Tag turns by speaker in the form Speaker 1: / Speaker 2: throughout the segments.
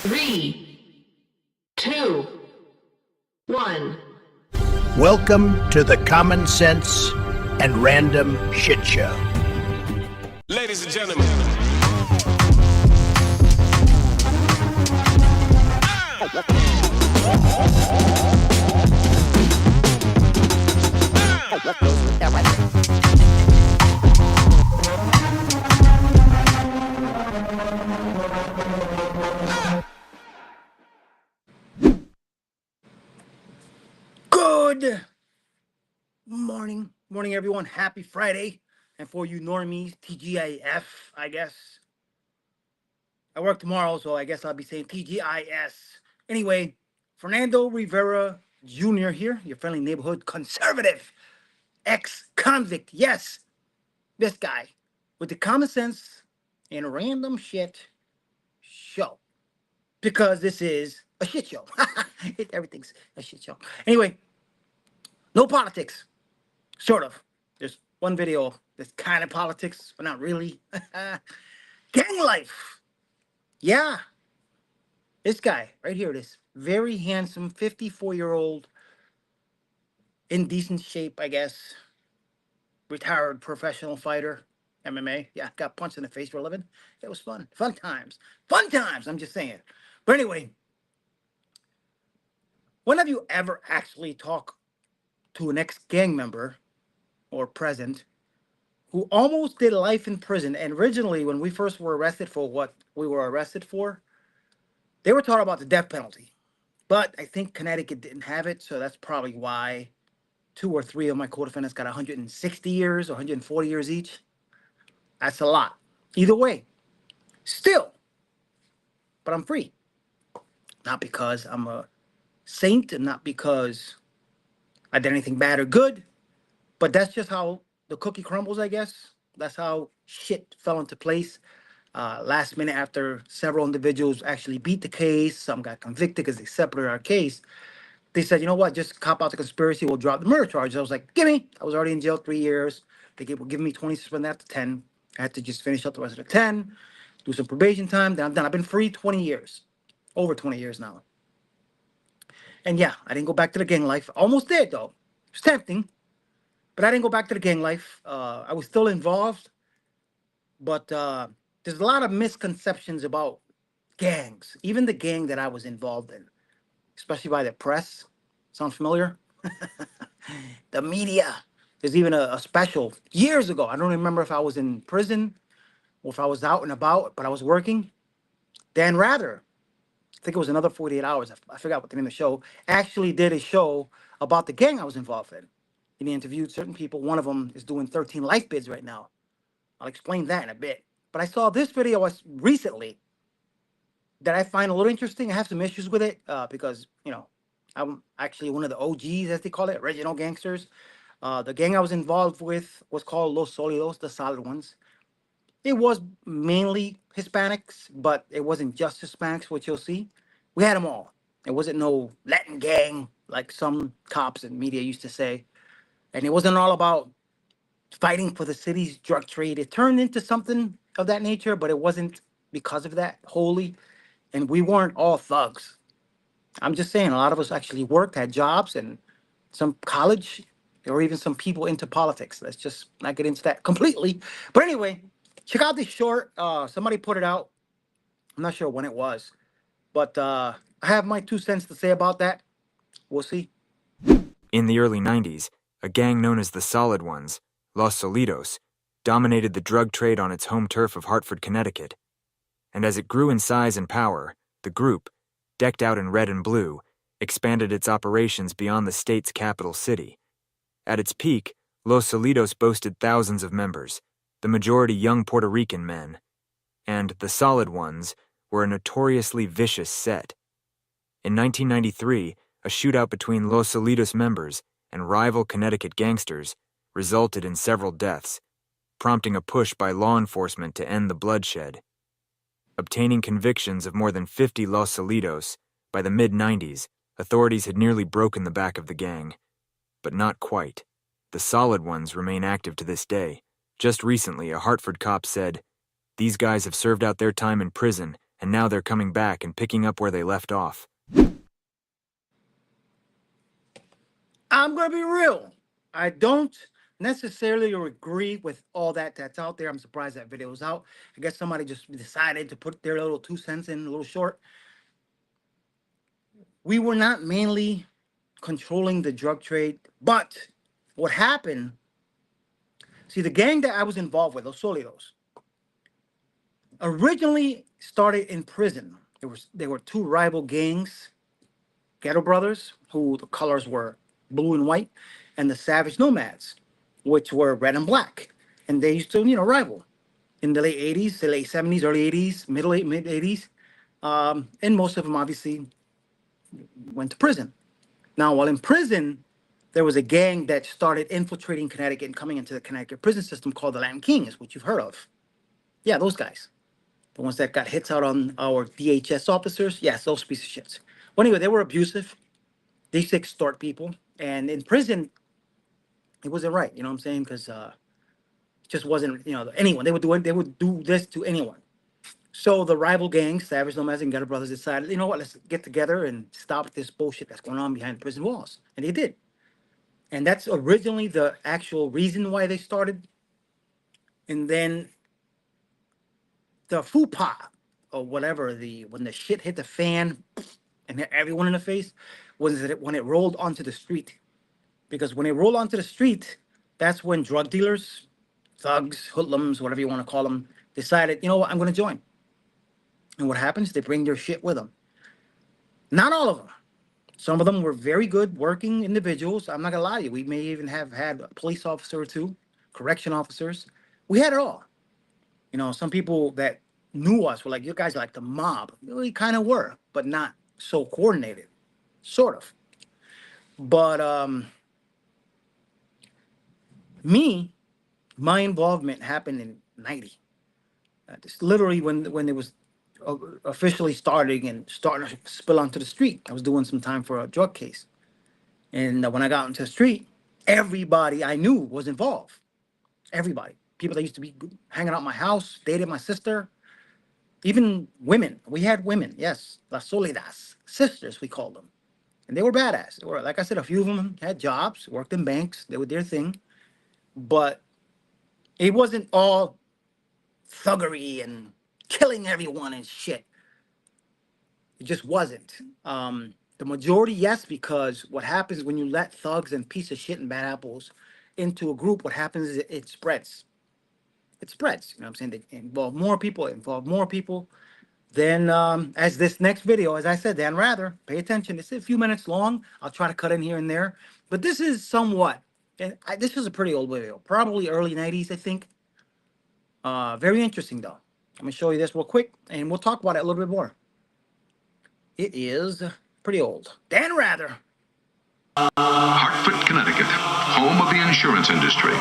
Speaker 1: 3, 2, 1.
Speaker 2: Welcome to the Common Sense and Random Shit Show.
Speaker 3: Ladies and gentlemen.
Speaker 4: Good morning, everyone. Happy Friday. And for you normies, TGIF, I guess. I work tomorrow, so I guess I'll be saying TGIS. Anyway, Fernando Rivera Jr. here, your friendly neighborhood conservative, ex-convict. Yes, this guy with the common sense and random shit show. Because this is a shit show. Everything's a shit show. Anyway, no politics. Sort of. There's one video that's kind of politics, but not really. Gang life. Yeah. This guy right here, this very handsome 54-year-old, in decent shape, I guess, retired professional fighter, MMA. Yeah, got punched in the face for a living. It was fun. Fun times. Fun times, I'm just saying. But anyway, when have you ever actually talked to an ex-gang member or present who almost did life in prison? And originally, when we first were arrested for what we were arrested for, they were talking about the death penalty. But I think Connecticut didn't have it, so that's probably why 2 or 3 of my co-defendants got 160 years or 140 years each. That's a lot. Either way, still, but I'm free. Not because I'm a saint and not because I did anything bad or good, but that's just how the cookie crumbles, I guess. That's how shit fell into place. Last minute, after several individuals actually beat the case, some got convicted because they separated our case. They said, you know what, just cop out the conspiracy, we'll drop the murder charges. I was like, gimme. I was already in jail 3 years. They were giving me 20, suspend that to 10. I had to just finish up the rest of the 10, do some probation time, then I'm done. I've been free 20 years, over 20 years now. And yeah, I didn't go back to the gang life. Almost did, though. It was tempting, but I didn't go back to the gang life. I was still involved, but there's a lot of misconceptions about gangs, even the gang that I was involved in, especially by the press. Sound familiar? The media. There's even a special years ago. I don't remember if I was in prison or if I was out and about, but I was working. Dan Rather, I think it was another 48 hours. I forgot what the name of the show. Actually did a show about the gang I was involved in. And he interviewed certain people. One of them is doing 13 life bids right now. I'll explain that in a bit. But I saw this video recently that I find a little interesting. I have some issues with it because, you know, I'm actually one of the OGs, as they call it, original gangsters. The gang I was involved with was called Los Sólidos, the Solid Ones. It was mainly Hispanics, but it wasn't just Hispanics, which you'll see. We had them all. It wasn't no Latin gang like some cops and media used to say. And it wasn't all about fighting for the city's drug trade. It turned into something of that nature, but it wasn't because of that wholly. And we weren't all thugs. I'm just saying, a lot of us actually worked, had jobs, and some college, or even some people into politics. Let's just not get into that completely. But anyway, check out this short. Somebody put it out. I'm not sure when it was, but I have my 2 cents to say about that. We'll see.
Speaker 5: In the early 90s, a gang known as the Solid Ones, Los Solitos, dominated the drug trade on its home turf of Hartford, Connecticut. And as it grew in size and power, the group, decked out in red and blue, expanded its operations beyond the state's capital city. At its peak, Los Solitos boasted thousands of members, the majority young Puerto Rican men. And the Solid Ones were a notoriously vicious set. In 1993, a shootout between Los Solitos members and rival Connecticut gangsters resulted in several deaths, prompting a push by law enforcement to end the bloodshed. Obtaining convictions of more than 50 Los Solitos, by the mid-90s, authorities had nearly broken the back of the gang. But not quite. The Solid Ones remain active to this day. Just recently, a Hartford cop said, "These guys have served out their time in prison and now they're coming back and picking up where they left off.
Speaker 4: I'm going to be real. I don't necessarily agree with all that's out there. I'm surprised that video was out. I guess somebody just decided to put their little 2 cents in, a little short. We were not mainly controlling the drug trade, but what happened, see, the gang that I was involved with, Los Solidos, originally started in prison. There were 2 rival gangs, Ghetto Brothers, who the colors were blue and white, and the Savage Nomads, which were red and black. And they used to, rival in the late 80s, the late 70s, early 80s, mid 80s. And most of them obviously went to prison. Now, while in prison, there was a gang that started infiltrating Connecticut and coming into the Connecticut prison system called the Latin Kings, which you've heard of. Yeah, those guys. The ones that got hits out on our DHS officers. Yes, those piece of shits. Well, anyway, they were abusive. They used to extort people. And in prison, it wasn't right. You know what I'm saying? Because it just wasn't, anyone. They would do this to anyone. So the rival gangs, Savage Nomads and Ghetto Brothers, decided, you know what, let's get together and stop this bullshit that's going on behind prison walls. And they did. And that's originally the actual reason why they started. And then the fupa, or whatever, when the shit hit the fan and hit everyone in the face, was when it rolled onto the street. Because when it rolled onto the street, that's when drug dealers, thugs, hoodlums, whatever you want to call them, decided, you know what, I'm going to join. And what happens? They bring their shit with them. Not all of them. Some of them were very good working individuals. I'm not going to lie to you. We may even have had a police officer or 2, correction officers. We had it all. Some people that knew us were like, you guys are like the mob. We kind of were, but not so coordinated. Sort of. But my involvement happened in 90. Just literally when it was officially starting to spill onto the street. I was doing some time for a drug case. And when I got into the street, everybody I knew was involved. Everybody. People that used to be hanging out at my house, dated my sister, even women. We had women, yes. Las Solidas, sisters, we called them. And they were badass. They were, like I said, a few of them had jobs, worked in banks. They were their thing. But it wasn't all thuggery and killing everyone and shit. It just wasn't. The majority, yes, because what happens when you let thugs and piece of shit and bad apples into a group, what happens is it spreads. It spreads. You know what I'm saying? They involve more people. Then, as this next video, as I said, Dan Rather, pay attention. It's a few minutes long. I'll try to cut in here and there. But this is somewhat, and this is a pretty old video, probably early 90s, I think. Very interesting, though. I'm going to show you this real quick, and we'll talk about it a little bit more. It is pretty old. Dan Rather.
Speaker 6: Hartford, Connecticut, home of the insurance industry.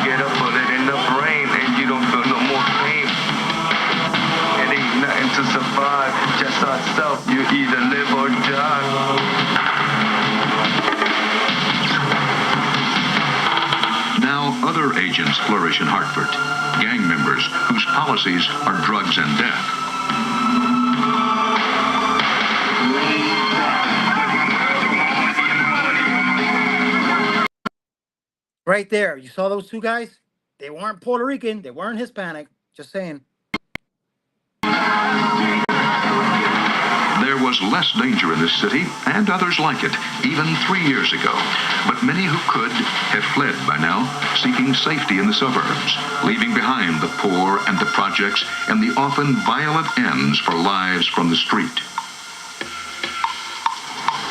Speaker 7: Get up, put it in the brain, and you don't feel no more pain. It ain't nothing to survive, just ourselves. You either live or die.
Speaker 6: Now other agents flourish in Hartford. Gang members whose policies are drugs and death.
Speaker 4: Right there. You saw those 2 guys? They weren't Puerto Rican. They weren't Hispanic. Just saying.
Speaker 6: There was less danger in this city, and others like it, even 3 years ago. But many who could have fled by now, seeking safety in the suburbs, leaving behind the poor and the projects and the often violent ends for lives from the street.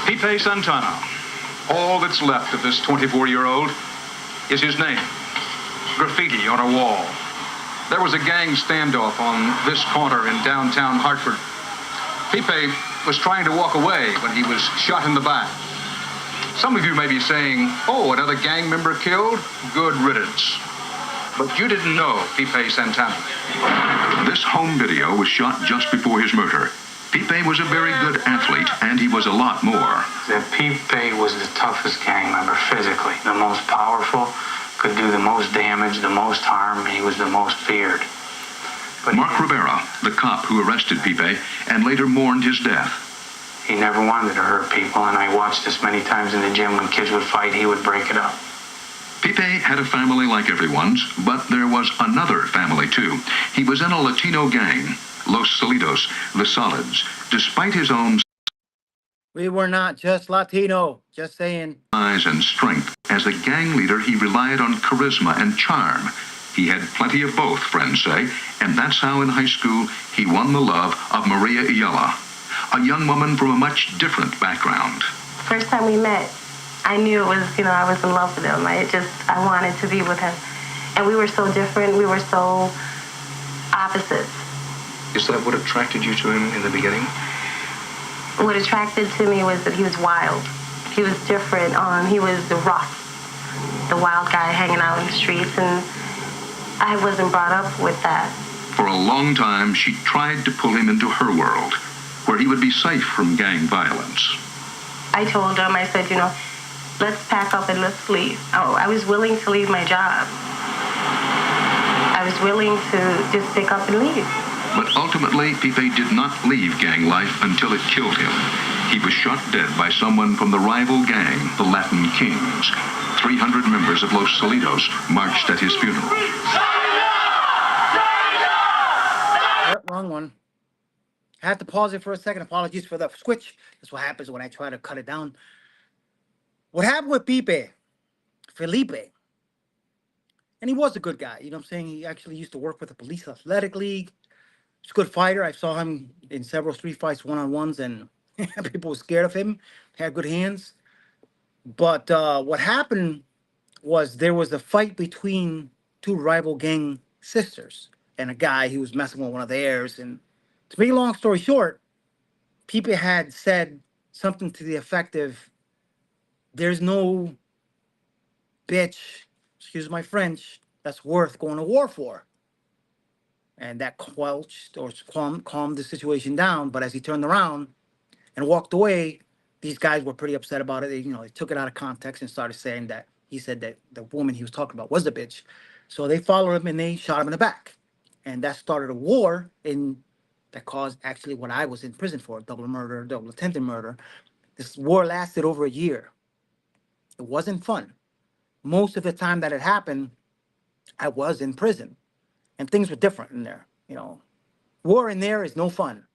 Speaker 8: Pipe Santana. All that's left of this 24-year-old is his name. Graffiti on a wall. There was a gang standoff on this corner in downtown Hartford. Pipe was trying to walk away when he was shot in the back. Some of you may be saying, oh, another gang member killed? Good riddance. But you didn't know Pipe Santana.
Speaker 6: This home video was shot just before his murder. Pipe was a very good athlete, and he was a lot more.
Speaker 9: That Pipe was the toughest gang member physically, the most powerful, could do the most damage, the most harm. He was the most feared. But
Speaker 6: Mark Rivera, the cop who arrested Pipe and later mourned his death.
Speaker 9: he never wanted to hurt people, and I watched this many times in the gym. When kids would fight, he would break it up.
Speaker 6: Pipe had a family like everyone's, but there was another family too. He was in a Latino gang, Los Solidos, the Solids. Despite his own
Speaker 4: We were not just Latino, just saying.
Speaker 6: size and strength, as a gang leader, he relied on charisma and charm. He had plenty of both, friends say, and that's how in high school he won the love of Maria Ayala, a young woman from a much different background.
Speaker 10: First time we met, I knew it was, I was in love with him. I wanted to be with him. And we were so different. We were so opposites.
Speaker 6: Is that what attracted you to him in the beginning?
Speaker 10: What attracted to me was that he was wild. He was different. He was the rough, the wild guy hanging out in the streets, and I wasn't brought up with that.
Speaker 6: For a long time, she tried to pull him into her world, where he would be safe from gang violence.
Speaker 10: I told him, I said, let's pack up and let's leave. I was willing to leave my job. I was willing to just pick up and leave.
Speaker 6: But ultimately, Pipe did not leave gang life until it killed him. He was shot dead by someone from the rival gang, the Latin Kings. 300 members of Los Solidos marched at his funeral.
Speaker 4: Wrong one. I had to pause it for a second. Apologies for the switch. That's what happens when I try to cut it down. What happened with Felipe, and he was a good guy. You know what I'm saying? He actually used to work with the Police Athletic League. He's a good fighter. I saw him in several street fights, one-on-ones, and people were scared of him. Had good hands. But what happened was there was a fight between two rival gang sisters and a guy who was messing with one of theirs. And to make a long story short, Pipe had said something to the effect of, there's no bitch, excuse my French, that's worth going to war for. And that quelched or calmed the situation down. But as he turned around and walked away, these guys were pretty upset about it. They took it out of context and started saying that he said that the woman he was talking about was the bitch. So they followed him and they shot him in the back. And that started a war that caused actually what I was in prison for, double murder, double attempted murder. This war lasted over a year. It wasn't fun. Most of the time that it happened, I was in prison. And things were different in there. War in there is no fun.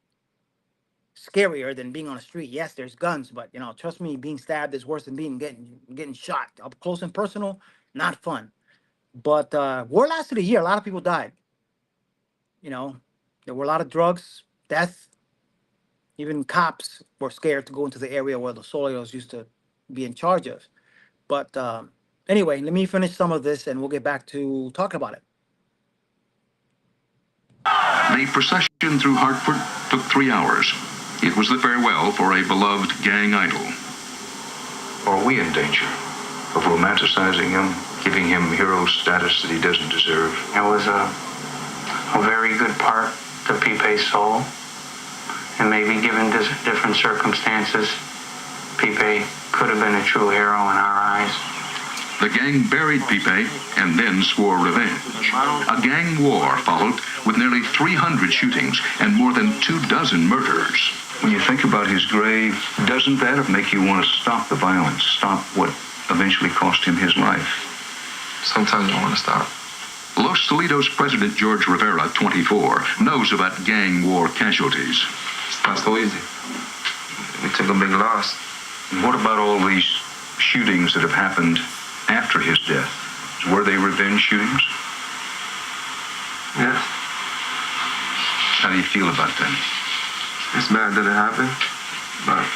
Speaker 4: Scarier than being on the street. Yes, there's guns, but trust me, being stabbed is worse than getting shot up close and personal. Not fun. But war lasted a year. A lot of people died. There were a lot of drugs, death. Even cops were scared to go into the area where the Solios used to be in charge of. But anyway, let me finish some of this and we'll get back to talking about it.
Speaker 6: The procession through Hartford took 3 hours. It was the farewell for a beloved gang idol. Are we in danger of romanticizing him, giving him hero status that he doesn't deserve?
Speaker 9: It was a very good part to Pipe's soul, and maybe given different circumstances, Pipe could have been a true hero in our eyes.
Speaker 6: The gang buried Pipe and then swore revenge. A gang war followed with nearly 300 shootings and more than 24 murders. When you think about his grave, doesn't that make you want to stop the violence, stop what eventually cost him his life?
Speaker 11: Sometimes you want to stop.
Speaker 6: Los Solidos President George Rivera, 24, knows about gang war casualties.
Speaker 11: It's not so easy. We took a big loss.
Speaker 6: And what about all these shootings that have happened after his death? Were they revenge shootings?
Speaker 11: Yeah.
Speaker 6: How do you feel about that?
Speaker 11: It's bad that it happened, but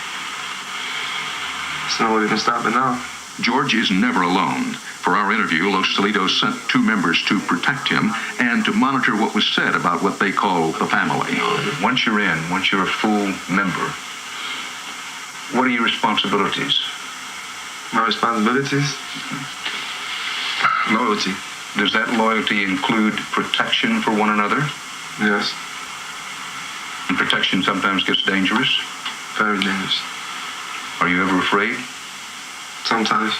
Speaker 11: there's no way we can stop it now.
Speaker 6: George is never alone. For our interview, Los Solidos sent 2 members to protect him and to monitor what was said about what they call the family. Once you're a full member, what are your responsibilities?
Speaker 11: My responsibilities? Loyalty.
Speaker 6: Does that loyalty include protection for one another?
Speaker 11: Yes.
Speaker 6: And protection question sometimes gets dangerous?
Speaker 11: Very dangerous.
Speaker 6: Are you ever afraid?
Speaker 11: Sometimes.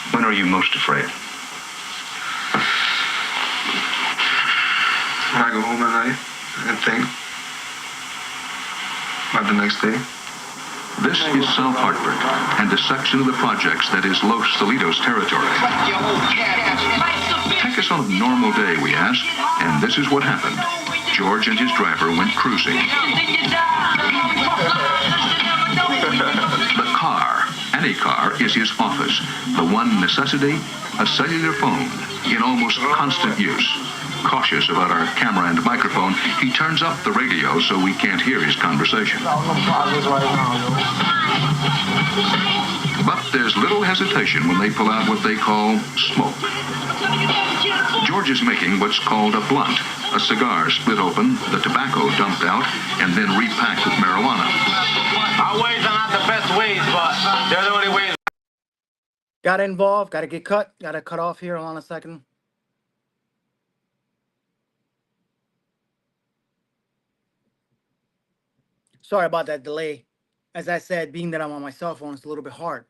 Speaker 6: When are you most afraid?
Speaker 11: When I go home at night and think about the next day.
Speaker 6: This is South Hartford and a section of the projects that is Los Salidos territory. Take us on a normal day, we ask, and this is what happened. George and his driver went cruising. The car, any car, is his office. The one necessity, a cellular phone in almost constant use. Cautious about our camera and microphone, he turns up the radio so we can't hear his conversation. But there's little hesitation when they pull out what they call smoke. George is making what's called a blunt, a cigar split open, the tobacco dumped out, and then repacked with marijuana.
Speaker 12: Our ways are not the best ways, but they're the only ways.
Speaker 4: Got involved, got to get cut, got to cut off here. Hold on a second. Sorry about that delay. As I said, being that I'm on my cell phone, it's a little bit hard.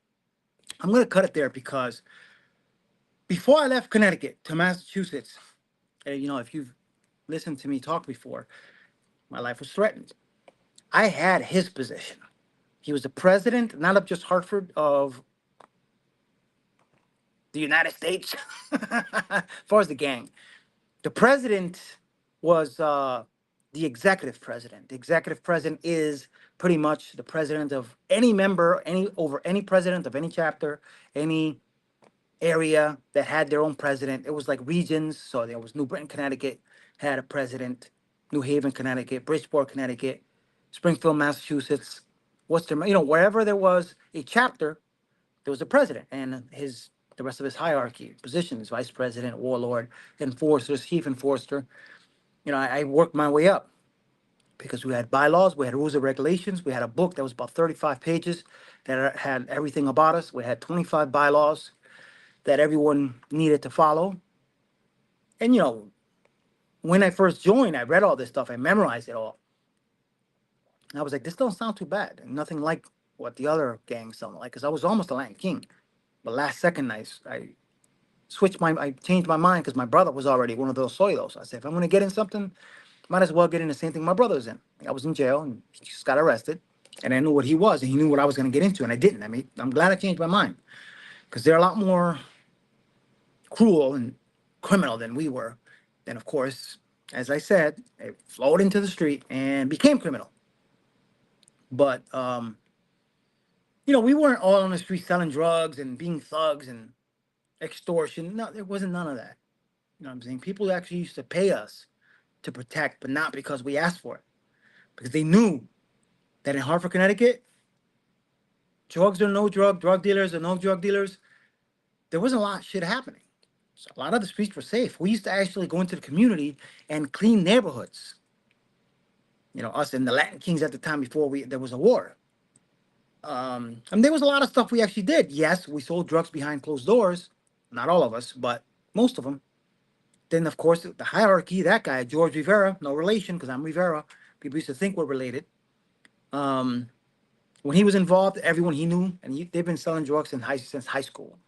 Speaker 4: I'm going to cut it there because before I left Connecticut to Massachusetts, if you've listened to me talk before, my life was threatened. I had his position. He was the president, not of just Hartford, of the United States, as far as the gang. The president was the executive president. The executive president is pretty much the president of any member, over any president of any chapter, any area that had their own president. It was like regions. So there was New Britain, Connecticut had a president, New Haven, Connecticut, Bridgeport, Connecticut, Springfield, Massachusetts, Worcester, wherever there was a chapter, there was a president and the rest of his hierarchy, positions, vice president, warlord, enforcers, chief enforcer. I worked my way up because we had bylaws, we had rules and regulations, we had a book that was about 35 pages that had everything about us. We had 25 bylaws that everyone needed to follow. And, when I first joined, I read all this stuff, I memorized it all. And I was like, this don't sound too bad. And nothing like what the other gangs sounded like, because I was almost a Latin King. But last second, I changed my mind because my brother was already one of those soilos. I said, if I'm going to get in something, might as well get in the same thing my brother was in. I was in jail and he just got arrested. And I knew what he was and he knew what I was going to get into. And I didn't. I'm glad I changed my mind because they're a lot more cruel and criminal than we were. Then, of course, as I said, they flowed into the street and became criminal. But, we weren't all on the street selling drugs and being thugs and extortion. No, there wasn't none of that. You know what I'm saying? People actually used to pay us to protect, but not because we asked for it. Because they knew that in Hartford, Connecticut, drugs or no drug dealers or no drug dealers, there wasn't a lot of shit happening. So a lot of the streets were safe. We used to actually go into the community and clean neighborhoods. Us and the Latin Kings at the time before there was a war. And there was a lot of stuff we actually did. Yes, we sold drugs behind closed doors. Not all of us, but most of them. Then, of course, the hierarchy, that guy, George Rivera, no relation, because I'm Rivera. People used to think we're related. When he was involved, everyone he knew, and they've been selling drugs since high school.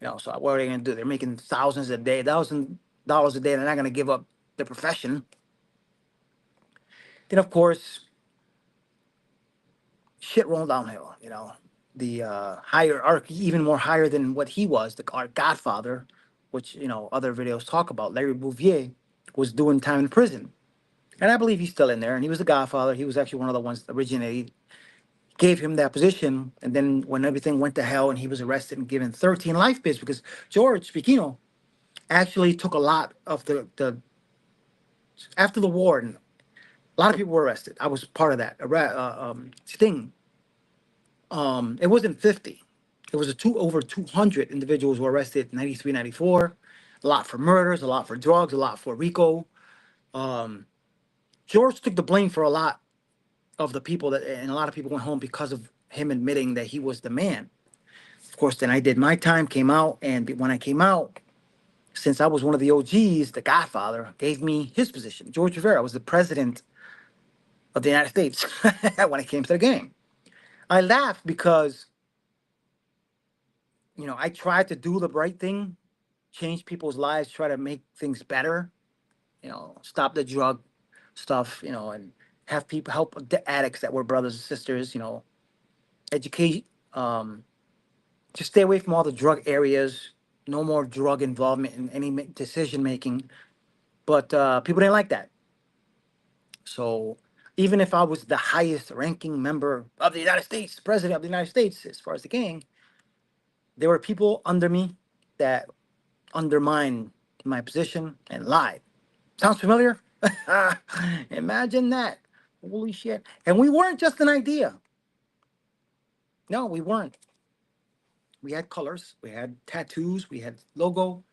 Speaker 4: So what are they going to do? They're making $1,000 a day. They're not going to give up their profession. Then, of course, shit rolled downhill, The hierarchy, even more higher than what he was, our godfather, which, other videos talk about, Larry Bouvier, was doing time in prison. And I believe he's still in there. And he was the godfather. He was actually one of the ones that originated, gave him that position. And then when everything went to hell and he was arrested and given 13 life bids, because George Spikino actually took a lot of after the war, and a lot of people were arrested. I was part of that sting. It wasn't 50. It was over 200 individuals were arrested in 93, 94. A lot for murders, a lot for drugs, a lot for RICO. George took the blame for a lot of the people and a lot of people went home because of him admitting that he was the man. Of course, then I did my time, came out, and when I came out, since I was one of the OGs, the Godfather gave me his position. George Rivera was the president of the United States when it came to the gang. I laugh because, I tried to do the right thing, change people's lives, try to make things better, stop the drug stuff, and have people help the addicts that were brothers and sisters, educate, just stay away from all the drug areas, no more drug involvement in any decision making. But people didn't like that. So even if I was the highest ranking member of the United States, president of the United States, as far as the gang, there were people under me that undermined my position and lied. Sounds familiar? Imagine that. Holy shit. And we weren't just an idea. No, we weren't. We had colors, we had tattoos, we had logo,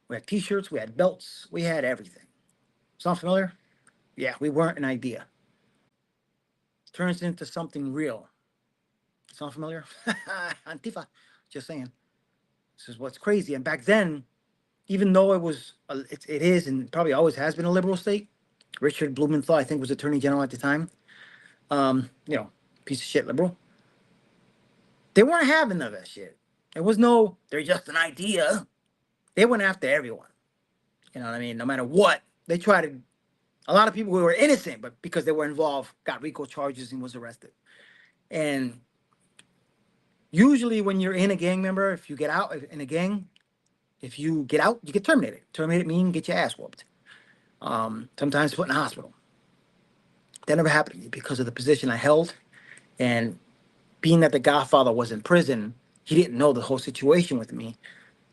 Speaker 4: we had t-shirts, we had belts, we had everything. Sound familiar? Yeah, we weren't an idea. Turns into something real. Sound familiar? Antifa. Just saying. This is what's crazy. And back then, even though it is, and probably always has been a liberal state, Richard Blumenthal, I think, was Attorney General at the time. Piece of shit liberal. They weren't having none of that shit. There was no, they're just an idea. They went after everyone. You know what I mean? No matter what, they tried to. A lot of people who were innocent, but because they were involved, got RICO charges and was arrested. And usually, when you're in a gang member, if you get out in a gang, if you get out, you get terminated. Terminated means get your ass whooped. Sometimes put in the hospital. That never happened to me because of the position I held, and being that the Godfather was in prison, he didn't know the whole situation with me,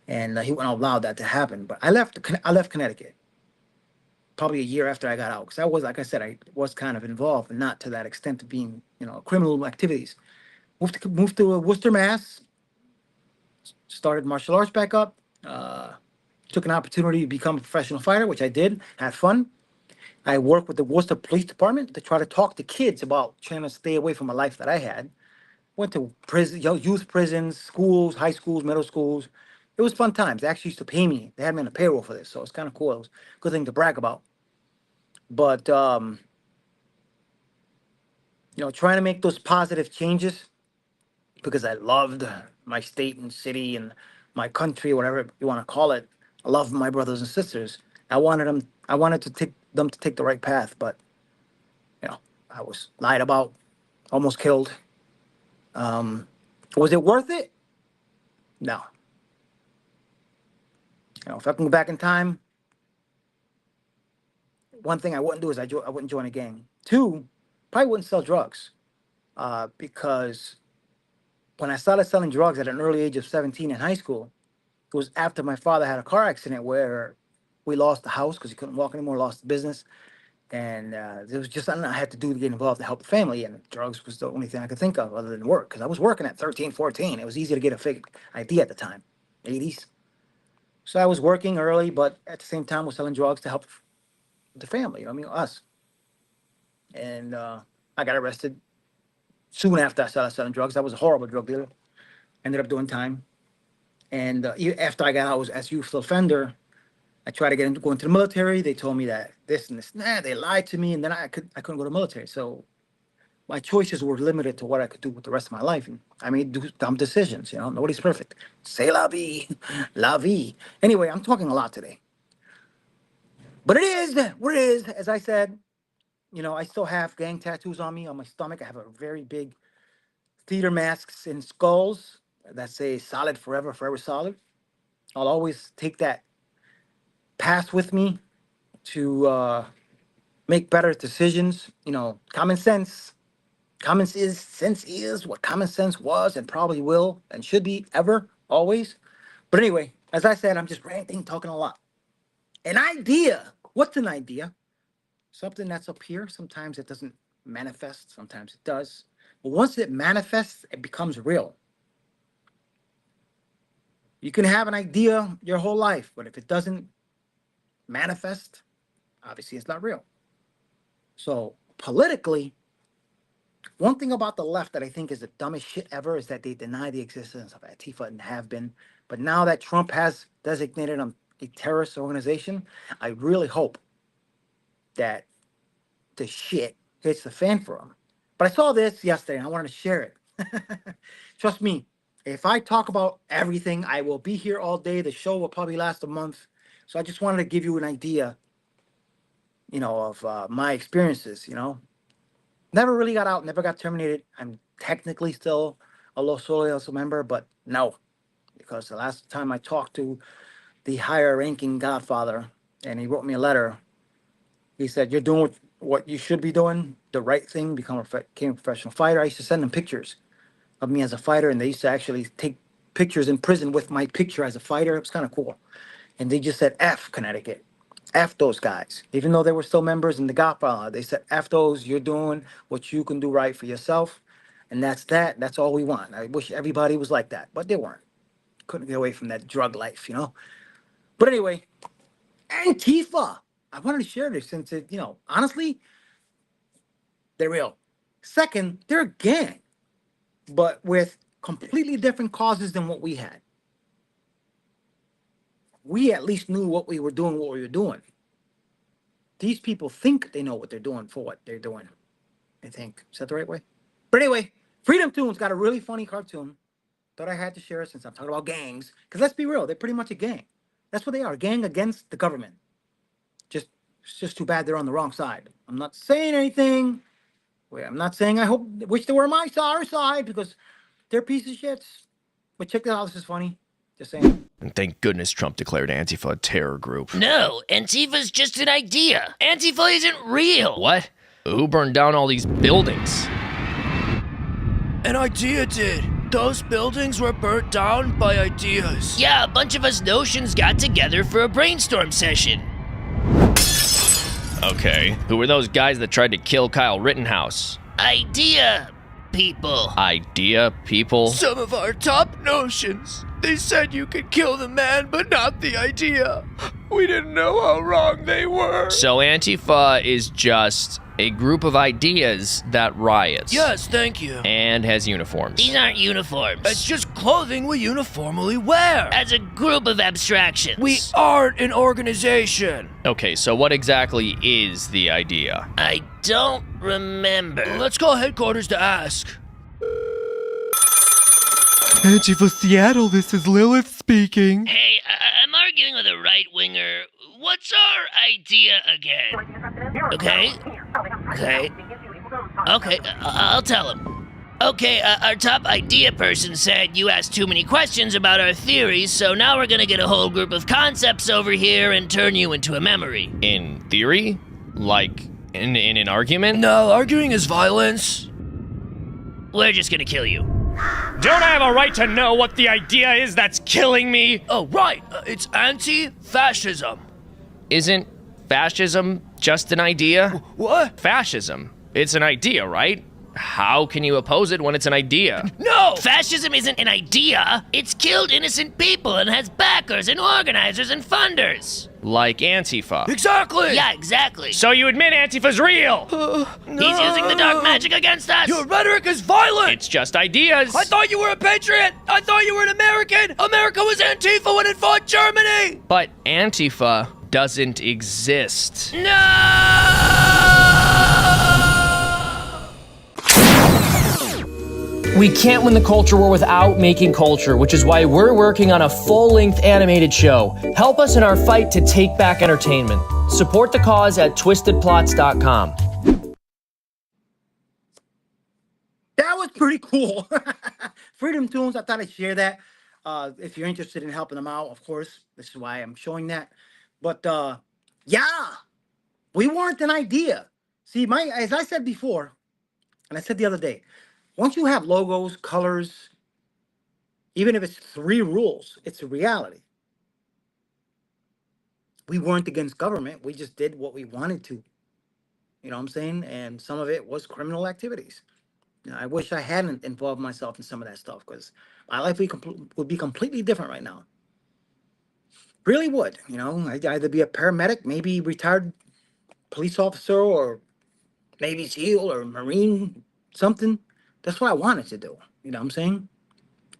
Speaker 4: and he wouldn't allow that to happen. But I left Connecticut probably a year after I got out, because I was, like I said, I was kind of involved, but not to that extent of being, criminal activities. Moved to Worcester, Mass. Started martial arts back up. Took an opportunity to become a professional fighter, which I did. Had fun. I worked with the Worcester Police Department to try to talk to kids about trying to stay away from a life that I had. Went to prison, youth prisons, schools, high schools, middle schools. It was fun times. They actually used to pay me. They had me on a payroll for this, so it's kind of cool. It was a good thing to brag about. But trying to make those positive changes, because I loved my state and city and my country, whatever you want to call it. I love my brothers and sisters. I wanted to take them to take the right path, but I was lied about, almost killed. Was it worth it? No. If I can go back in time, one thing I wouldn't do is I wouldn't join a gang. Two, probably wouldn't sell drugs, because when I started selling drugs at an early age of 17 in high school, it was after my father had a car accident where we lost the house because he couldn't walk anymore, lost the business. And there was just something I had to do to get involved to help the family. And drugs was the only thing I could think of other than work, because I was working at 13, 14. It was easy to get a fake ID at the time, 80s. So I was working early, but at the same time was selling drugs to help the family, us. And I got arrested soon after I started selling drugs. I was a horrible drug dealer. Ended up doing time. And after I got out as youth offender, I tried to go into the military. They told me that this and this. They lied to me, and then I couldn't go to the military. So my choices were limited to what I could do with the rest of my life. And I made dumb decisions. Nobody's perfect. C'est la vie, la vie. Anyway, I'm talking a lot today, but it is what it is. As I said, I still have gang tattoos on me on my stomach. I have a very big theater masks and skulls that say "Solid Forever, Forever Solid." I'll always take that past with me to make better decisions. Common sense. Sense is what common sense was and probably will and should be ever, always. But anyway, as I said, I'm just ranting, talking a lot. An idea. What's an idea? Something that's up here. Sometimes it doesn't manifest. Sometimes it does. But once it manifests, it becomes real. You can have an idea your whole life, but if it doesn't manifest, obviously it's not real. So politically, one thing about the left that I think is the dumbest shit ever is that they deny the existence of Antifa and have been. But now that Trump has designated them a terrorist organization, I really hope that the shit hits the fan for him. But I saw this yesterday and I wanted to share it. Trust me, if I talk about everything, I will be here all day. The show will probably last a month. So I just wanted to give you an idea, of my experiences, Never really got out, never got terminated. I'm technically still a Los Solios member, but no, because the last time I talked to the higher ranking Godfather and he wrote me a letter, he said, you're doing what you should be doing, the right thing, became a professional fighter. I used to send them pictures of me as a fighter, and they used to actually take pictures in prison with my picture as a fighter. It was kind of cool. And they just said, F Connecticut. F those guys. Even though they were still members in the Godfather, they said, F those, you're doing what you can do right for yourself. And that's that. That's all we want. I wish everybody was like that, but they weren't. Couldn't get away from that drug life. But anyway, Antifa. I wanted to share this since honestly, they're real. Second, they're a gang, but with completely different causes than what we had. We at least knew what we were doing. These people think they know what they're doing for what they're doing. I think. Is that the right way? But anyway, Freedom Toon's got a really funny cartoon. Thought I had to share it since I'm talking about gangs. Because let's be real, they're pretty much a gang. That's what they are, a gang against the government. It's just too bad they're on the wrong side. I'm not saying anything. I'm not saying I wish they were on our side, because they're pieces of shits. But check that out, this is funny. Just saying.
Speaker 13: And thank goodness Trump declared Antifa a terror group.
Speaker 14: No, Antifa's just an idea. Antifa isn't real.
Speaker 13: What? Who burned down all these buildings?
Speaker 15: An idea did. Those buildings were burnt down by ideas.
Speaker 14: Yeah, a bunch of us notions got together for a brainstorm session.
Speaker 13: Okay, who were those guys that tried to kill Kyle Rittenhouse?
Speaker 14: Idea people.
Speaker 13: Idea people?
Speaker 15: Some of our top notions. They said you could kill the man, but not the idea. We didn't know how wrong they were.
Speaker 13: So Antifa is just a group of ideas that riots.
Speaker 15: Yes, thank you.
Speaker 13: And has uniforms.
Speaker 14: These aren't uniforms.
Speaker 15: It's just clothing we uniformly wear.
Speaker 14: As a group of abstractions.
Speaker 15: We aren't an organization.
Speaker 13: Okay, so what exactly is the idea?
Speaker 14: I don't remember.
Speaker 15: Let's call headquarters to ask.
Speaker 16: Antifa Seattle, this is Lilith speaking.
Speaker 14: Hey, I'm arguing with a right-winger. What's our idea again? Okay, I'll tell him. Okay, our top idea person said you asked too many questions about our theories, so now we're gonna get a whole group of concepts over here and turn you into a memory.
Speaker 13: In theory? Like, in an argument?
Speaker 15: No, arguing is violence.
Speaker 14: We're just gonna kill you.
Speaker 13: Don't I have a right to know what the idea is that's killing me?
Speaker 15: Oh, right. It's anti-fascism.
Speaker 13: Isn't fascism just an idea?
Speaker 15: What?
Speaker 13: Fascism. It's an idea, right? How can you oppose it when it's an idea?
Speaker 15: No!
Speaker 14: Fascism isn't an idea. It's killed innocent people and has backers and organizers and funders.
Speaker 13: Like Antifa.
Speaker 15: Exactly!
Speaker 14: Yeah, exactly.
Speaker 13: So you admit Antifa's real?
Speaker 15: No.
Speaker 14: He's using the dark magic against us.
Speaker 15: Your rhetoric is violent!
Speaker 13: It's just ideas.
Speaker 15: I thought you were a patriot! I thought you were an American! America was Antifa when it fought Germany!
Speaker 13: But Antifa doesn't exist.
Speaker 17: We can't win the culture war without making culture, which is why we're working on a full-length animated show. Help us in our fight to take back entertainment. Support the cause at twistedplots.com.
Speaker 4: That was pretty cool. Freedom Tunes, I thought I'd share that. If you're interested in helping them out, of course, this is why I'm showing that. But yeah, we weren't an idea. See, as I said before, and I said the other day, once you have logos, colors, even if it's 3 rules, it's a reality. We weren't against government. We just did what we wanted to. You know what I'm saying? And some of it was criminal activities. I wish I hadn't involved myself in some of that stuff, because my life would be completely different right now. Really would. I'd either be a paramedic, maybe retired police officer, or Navy SEAL or Marine, something. That's what I wanted to do. You know what I'm saying?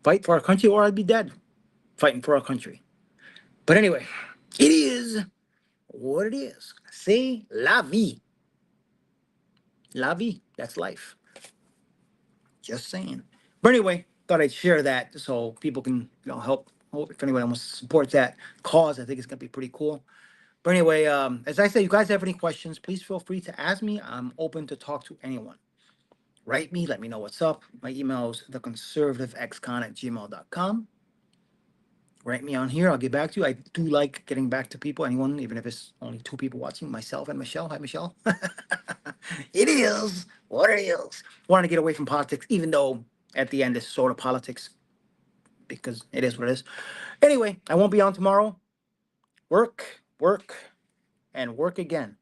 Speaker 4: Fight for our country, or I'd be dead fighting for our country. But anyway, it is what it is. C'est la vie. La vie, that's life. Just saying. But anyway, thought I'd share that so people can, help. If anyone wants to support that cause, I think it's gonna be pretty cool. But anyway, as I said, you guys have any questions, please feel free to ask me. I'm open to talk to anyone. Write me, let me know what's up. My email is theconservativexcon@gmail.com. Write me on here, I'll get back to you. I do like getting back to people, anyone, even if it's only 2 people watching, myself and Michelle. Hi, Michelle. It is what it is. Want to get away from politics, even though at the end it's sort of politics, because it is what it is. Anyway, I won't be on tomorrow. Work, and work again.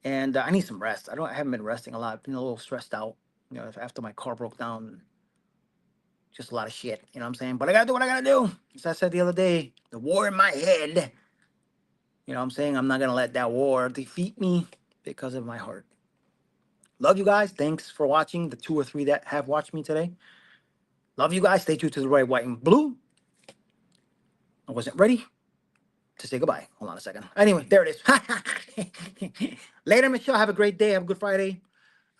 Speaker 4: And I need some rest. I haven't been resting a lot. I've been a little stressed out, after my car broke down. Just a lot of shit, you know what I'm saying? But I gotta do what I gotta do. As I said the other day, the war in my head. You know what I'm saying? I'm not gonna let that war defeat me because of my heart. Love you guys. Thanks for watching. The 2 or 3 that have watched me today. Love you guys. Stay true to the red, white, and blue. I wasn't ready to say goodbye. Hold on a second. Anyway, there it is. Later, Michelle. Have a great day. Have a good Friday.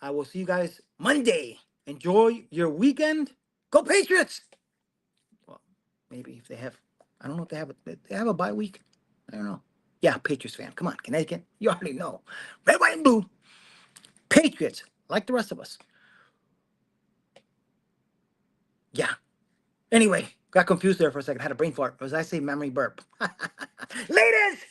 Speaker 4: I will see you guys Monday. Enjoy your weekend. Go Patriots! Well, maybe if they have, I don't know if they have a bye week. I don't know. Yeah, Patriots fan. Come on, Connecticut. You already know. Red, white, and blue. Patriots, like the rest of us. Yeah. Anyway, got confused there for a second. Had a brain fart. Or as I say, memory burp. Ladies!